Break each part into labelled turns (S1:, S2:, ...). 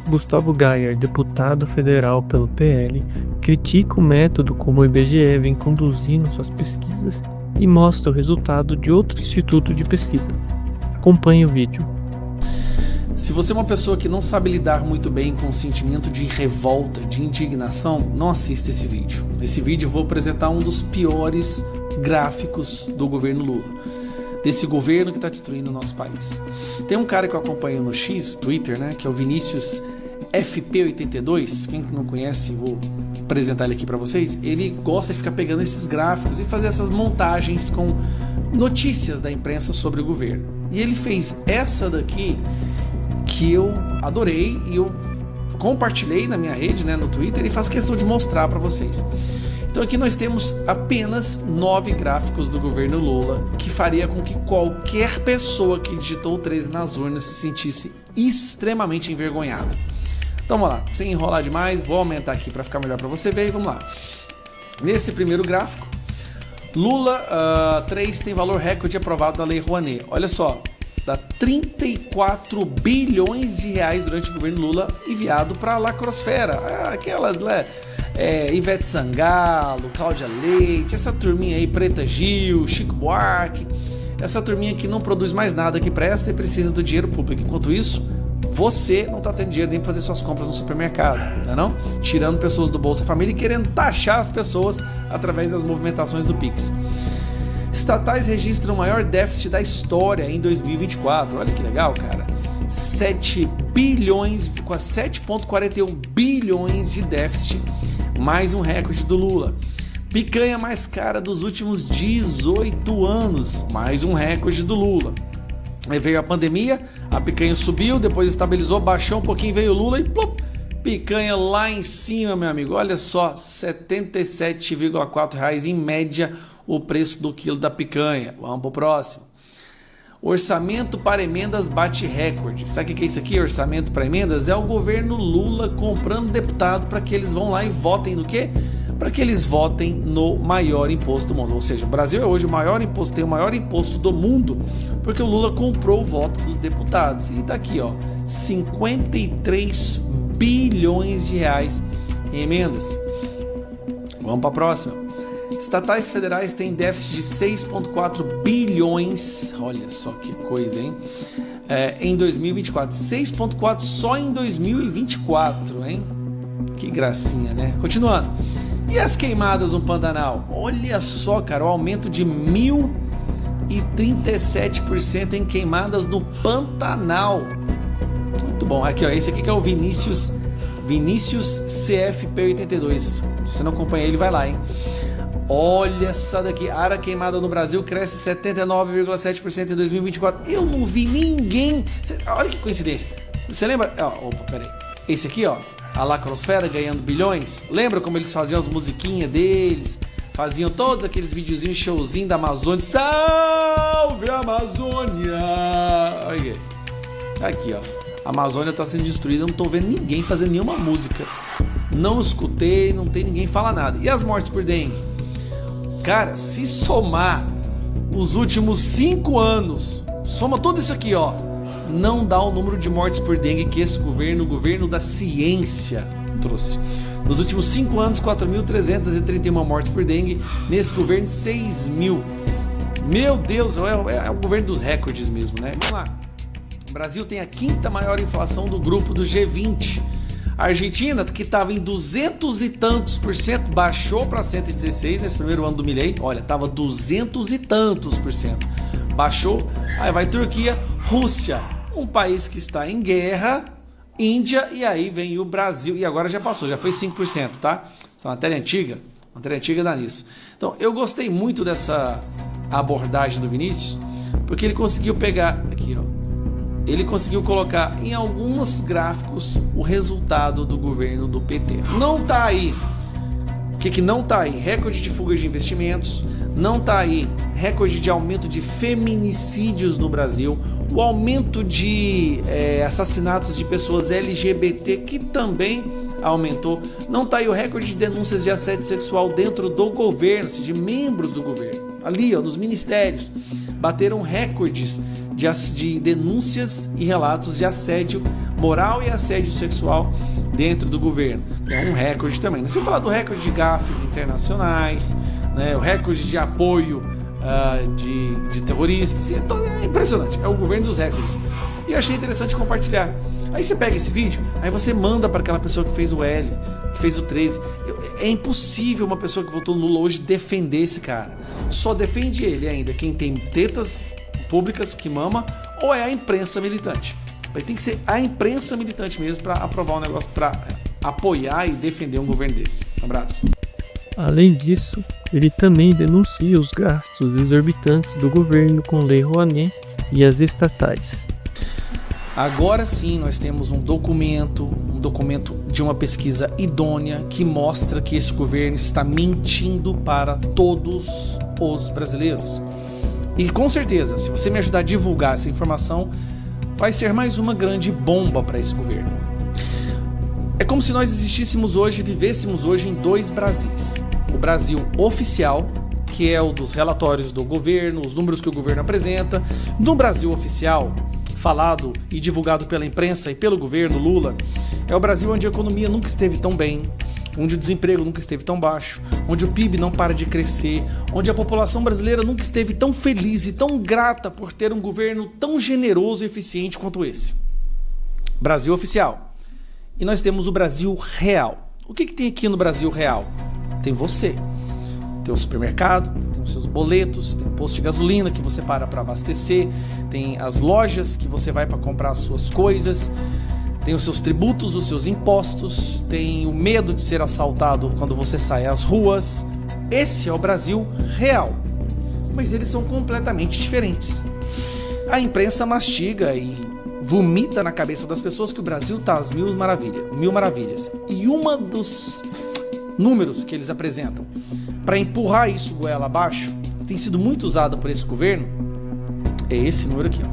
S1: Gustavo Gayer, deputado federal pelo PL, critica o método como o IBGE vem conduzindo suas pesquisas e mostra o resultado de outro instituto de pesquisa. Acompanhe o vídeo.
S2: Se você é uma pessoa que não sabe lidar muito bem com o sentimento de revolta, de indignação, não assista esse vídeo. Nesse vídeo eu vou apresentar um dos piores gráficos do governo Lula, desse governo que está destruindo o nosso país. Tem um cara que eu acompanho no X, Twitter, né, que é o Vinícius FP82, quem não conhece, vou apresentar ele aqui para vocês. Ele gosta de ficar pegando esses gráficos e fazer essas montagens com notícias da imprensa sobre o governo. E ele fez essa daqui que eu adorei e eu compartilhei na minha rede, né, no Twitter, e faço questão de mostrar para vocês. Então aqui nós temos apenas 9 gráficos do governo Lula, que faria com que qualquer pessoa que digitou 13 nas urnas se sentisse extremamente envergonhado. Então vamos lá, sem enrolar demais, vou aumentar aqui para ficar melhor para você ver e vamos lá. Nesse primeiro gráfico, Lula 3 tem valor recorde aprovado na Lei Rouanet. Olha só, dá 34 bilhões de reais durante o governo Lula enviado para a lacrosfera, aquelas, né? Ivete Sangalo, Cláudia Leite, essa turminha aí, Preta Gil, Chico Buarque, essa turminha que não produz mais nada que presta e precisa do dinheiro público. Enquanto isso, você não está tendo dinheiro nem para fazer suas compras no supermercado, não é não? Tirando pessoas do Bolsa Família e querendo taxar as pessoas através das movimentações do Pix. Estatais registram o maior déficit da história em 2024. Olha que legal, cara. 7 bilhões, com 7,41 bilhões de déficit, mais um recorde do Lula. Picanha mais cara dos últimos 18 anos, mais um recorde do Lula. Aí veio a pandemia, a picanha subiu, depois estabilizou, baixou um pouquinho, veio o Lula e plop, picanha lá em cima, meu amigo. Olha só, R$ 77,4 em média o preço do quilo da picanha. Vamos pro próximo. Orçamento para emendas bate recorde. Sabe o que é isso aqui? Orçamento para emendas é o governo Lula comprando deputado para que eles vão lá e votem no quê? Para que eles votem no maior imposto do mundo. Ou seja, o Brasil é hoje o maior imposto, tem o maior imposto do mundo, porque o Lula comprou o voto dos deputados. E tá aqui, ó, 53 bilhões de reais em emendas. Vamos para a próxima. Estatais federais têm déficit de 6,4 bilhões, olha só que coisa, hein? Em 2024, 6,4 só em 2024, hein? Que gracinha, né? Continuando. E as queimadas no Pantanal? Olha só, cara, o aumento de 1.037% em queimadas no Pantanal. Muito bom. Aqui, ó, esse aqui que é o Vinícius CFP82. Se você não acompanha ele, vai lá, hein? Olha essa daqui, a área queimada no Brasil cresce 79,7% em 2024. Eu não vi ninguém. Olha que coincidência. Você lembra? Opa, peraí. Esse aqui, ó, a lacrosfera ganhando bilhões. Lembra como eles faziam as musiquinhas deles? Faziam todos aqueles videozinhos, showzinho da Amazônia. Salve a Amazônia! Olha aqui, ó. A Amazônia está sendo destruída. Eu não tô vendo ninguém fazendo nenhuma música. Não escutei, não tem ninguém fala nada. E as mortes por dengue? Cara, se somar os últimos 5 anos, soma tudo isso aqui, ó, não dá o número de mortes por dengue que esse governo, o governo da ciência, trouxe. Nos últimos 5 anos, 4.331 mortes por dengue. Nesse governo, 6.000. Meu Deus, é o governo dos recordes mesmo, né? Vamos lá. O Brasil tem a 5ª maior inflação do grupo do G20. A Argentina, que estava em 200 e tantos por cento, baixou para 116 nesse primeiro ano do Milei. Olha, estava 200 e tantos por cento. Baixou. Aí vai Turquia, Rússia, um país que está em guerra, Índia, e aí vem o Brasil. E agora já passou, já foi 5%, tá? Essa matéria antiga dá nisso. Então, eu gostei muito dessa abordagem do Vinícius, porque ele conseguiu pegar, aqui, ó, ele conseguiu colocar em alguns gráficos o resultado do governo do PT. Não está aí. O que não está aí? Recorde de fuga de investimentos. Não está aí recorde de aumento de feminicídios no Brasil. O aumento de assassinatos de pessoas LGBT, que também aumentou. Não está aí o recorde de denúncias de assédio sexual dentro do governo, de membros do governo. Ali, ó, nos ministérios. Bateram recordes de denúncias e relatos de assédio moral e assédio sexual dentro do governo. É um recorde também. Você fala do recorde de gafes internacionais, né, o recorde de apoio de terroristas. É impressionante. É o governo dos recordes. E eu achei interessante compartilhar. Aí você pega esse vídeo, aí você manda para aquela pessoa que fez o L, que fez o 13. É impossível uma pessoa que votou no Lula hoje defender esse cara. Só defende ele ainda quem tem tetas públicas que mama, ou é a imprensa militante. Aí tem que ser a imprensa militante mesmo para aprovar um negócio, para apoiar e defender um governo desse. Um abraço.
S1: Além disso, ele também denuncia os gastos exorbitantes do governo com Lei Rouanet e as estatais.
S2: Agora sim nós temos um documento de uma pesquisa idônea que mostra que esse governo está mentindo para todos os brasileiros. E com certeza, se você me ajudar a divulgar essa informação, vai ser mais uma grande bomba para esse governo. É como se nós existíssemos hoje, vivêssemos hoje em dois Brasis. O Brasil oficial, que é o dos relatórios do governo, os números que o governo apresenta. No Brasil oficial, falado e divulgado pela imprensa e pelo governo Lula, é o Brasil onde a economia nunca esteve tão bem, onde o desemprego nunca esteve tão baixo, onde o PIB não para de crescer, onde a população brasileira nunca esteve tão feliz e tão grata por ter um governo tão generoso e eficiente quanto esse. Brasil oficial. E nós temos o Brasil real. O que tem aqui no Brasil real? Tem você. Tem o supermercado, tem os seus boletos, tem o posto de gasolina que você para abastecer, tem as lojas que você vai para comprar as suas coisas, tem os seus tributos, os seus impostos, tem o medo de ser assaltado quando você sai às ruas. Esse é o Brasil real. Mas eles são completamente diferentes. A imprensa mastiga e vomita na cabeça das pessoas que o Brasil está às mil maravilhas. E uma dos números que eles apresentam para empurrar isso goela abaixo, tem sido muito usado por esse governo, é esse número aqui, ó.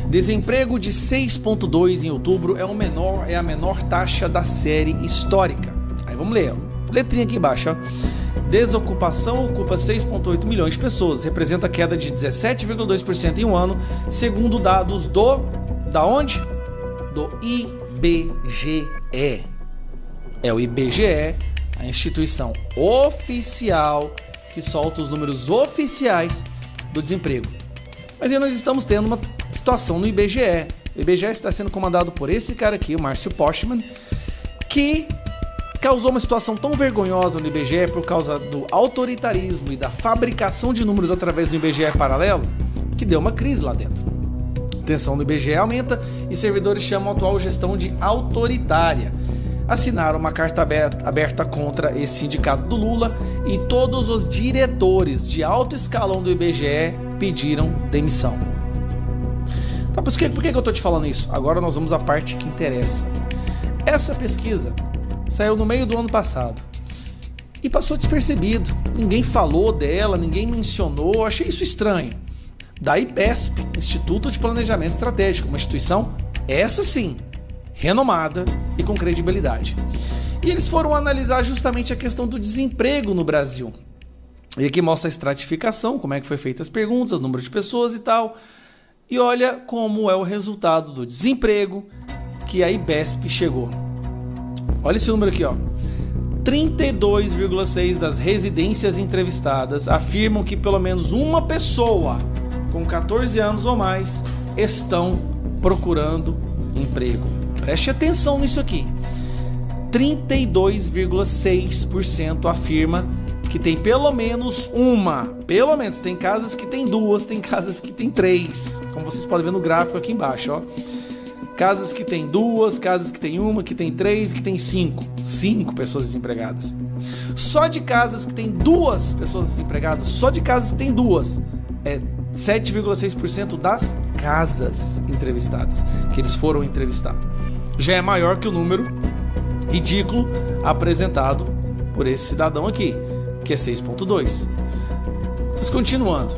S2: Desemprego de 6,2 em outubro é a menor taxa da série histórica. Aí vamos ler, ó. Letrinha aqui embaixo, ó. Desocupação ocupa 6,8 milhões de pessoas, representa queda de 17,2% em um ano, segundo dados da onde? Do IBGE. É o IBGE, a instituição oficial que solta os números oficiais do desemprego. Mas aí nós estamos tendo uma situação no IBGE. O IBGE está sendo comandado por esse cara aqui, o Márcio Postman, que causou uma situação tão vergonhosa no IBGE por causa do autoritarismo e da fabricação de números através do IBGE paralelo, que deu uma crise lá dentro. A tensão do IBGE aumenta e servidores chamam a atual gestão de autoritária. Assinaram uma carta aberta contra esse sindicato do Lula e todos os diretores de alto escalão do IBGE pediram demissão. Então, por que eu estou te falando isso? Agora nós vamos à parte que interessa. Essa pesquisa saiu no meio do ano passado e passou despercebido. Ninguém falou dela, ninguém mencionou. Achei isso estranho. Da IPESP, Instituto de Planejamento Estratégico, uma instituição, essa sim, renomada e com credibilidade. E eles foram analisar justamente a questão do desemprego no Brasil. E aqui mostra a estratificação, como é que foi feita as perguntas, o número de pessoas e tal. E olha como é o resultado do desemprego que a IBESP chegou. Olha esse número aqui, ó. 32,6% das residências entrevistadas afirmam que pelo menos uma pessoa com 14 anos ou mais estão procurando emprego. Preste atenção nisso aqui. 32,6% afirma que tem pelo menos uma. Pelo menos. Tem casas que tem duas, tem casas que tem três. Como vocês podem ver no gráfico aqui embaixo, ó. Casas que tem duas, casas que tem uma, que tem três, que tem cinco. 5 pessoas desempregadas. Só de casas que tem 2 pessoas desempregadas, só de casas que tem 2, é 7,6% das casas entrevistadas, que eles foram entrevistar. Já é maior que o número ridículo apresentado por esse cidadão aqui, que é 6,2%. Mas continuando,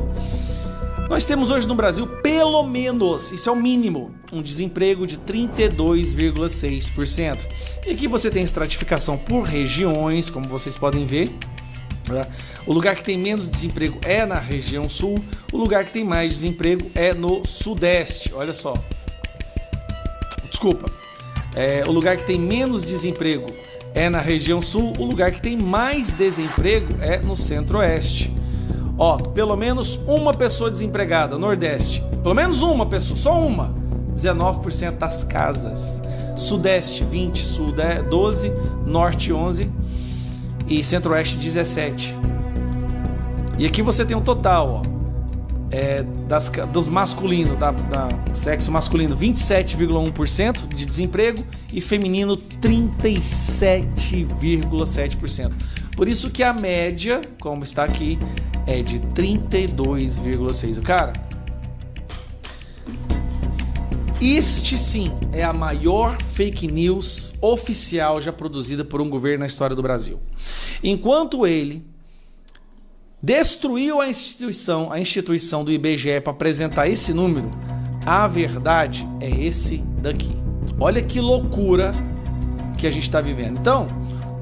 S2: nós temos hoje no Brasil, pelo menos, isso é o mínimo, um desemprego de 32,6%. E aqui você tem estratificação por regiões, como vocês podem ver. O lugar que tem menos desemprego é na região sul, o lugar que tem mais desemprego é no sudeste. Olha só. Desculpa. O lugar que tem menos desemprego é na região sul, o lugar que tem mais desemprego é no centro-oeste. Ó, pelo menos uma pessoa desempregada, Nordeste. Pelo menos uma pessoa, só uma. 19% das casas. Sudeste, 20%, Sul, 12%, Norte, 11% e Centro-Oeste, 17%. E aqui você tem um total, ó. Dos masculinos, sexo masculino, 27,1% de desemprego e feminino 37,7%. Por isso que a média, como está aqui, é de 32,6%. Cara, este sim é a maior fake news oficial já produzida por um governo na história do Brasil. Enquanto ele destruiu a instituição do IBGE para apresentar esse número, a verdade é esse daqui. Olha que loucura que a gente está vivendo. Então,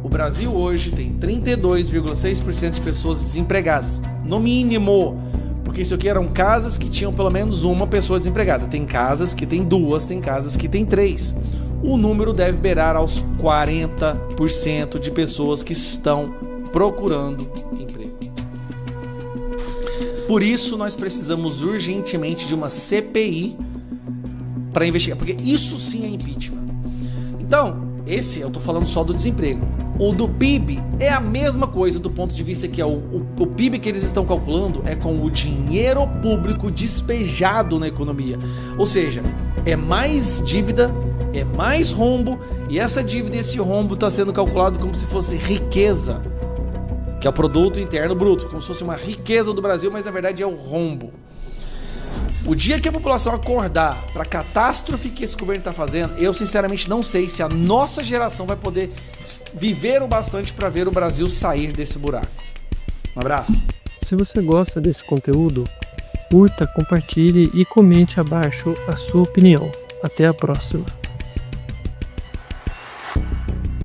S2: o Brasil hoje tem 32,6% de pessoas desempregadas, no mínimo, porque isso aqui eram casas que tinham pelo menos uma pessoa desempregada. Tem casas que tem 2, tem casas que tem 3. O número deve beirar aos 40% de pessoas que estão procurando emprego. Por isso, nós precisamos urgentemente de uma CPI para investigar, porque isso sim é impeachment. Então, esse eu estou falando só do desemprego. O do PIB é a mesma coisa do ponto de vista que o PIB que eles estão calculando é com o dinheiro público despejado na economia. Ou seja, é mais dívida, é mais rombo, e essa dívida e esse rombo está sendo calculado como se fosse riqueza, que é o produto interno bruto, como se fosse uma riqueza do Brasil, mas na verdade é o rombo. O dia que a população acordar para a catástrofe que esse governo está fazendo, eu sinceramente não sei se a nossa geração vai poder viver o bastante para ver o Brasil sair desse buraco. Um abraço.
S1: Se você gosta desse conteúdo, curta, compartilhe e comente abaixo a sua opinião. Até a próxima.